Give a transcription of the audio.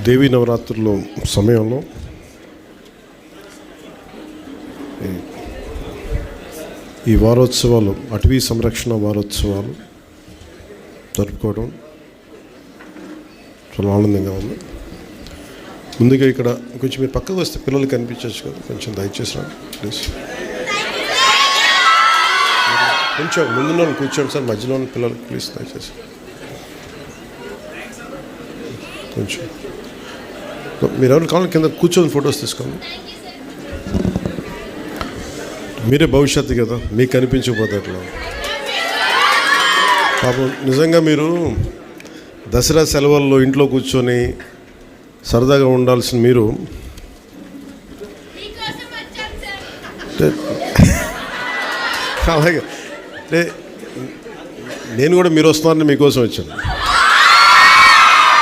దేవీ నవరాత్రుల సమయంలో ఈ వారోత్సవాలు, అటవీ సంరక్షణ వారోత్సవాలు జరుపుకోవడం చాలా ఆనందంగా ఉంది. ముందుగా ఇక్కడ కొంచెం మీరు పక్కకు వస్తే పిల్లలు కనిపించవచ్చు కదా, కొంచెం దయచేసి రండి ప్లీజ్. కొంచెం ముందున్న వాళ్ళు కూర్చోండి సార్, మధ్యలో ఉన్న పిల్లలు ప్లీజ్ దయచేసి కొంచెం. మీరు ఎవరు కావాలి కింద కూర్చొని ఫొటోస్ తీసుకోండి. మీరే భవిష్యత్తు కదా, మీకు కనిపించకపోతే అట్లా. పాపం నిజంగా మీరు దసరా సెలవుల్లో ఇంట్లో కూర్చొని సరదాగా ఉండాల్సిన మీరు అలాగే అంటే నేను కూడా మీరు వస్తున్నారని మీకోసం వచ్చాను.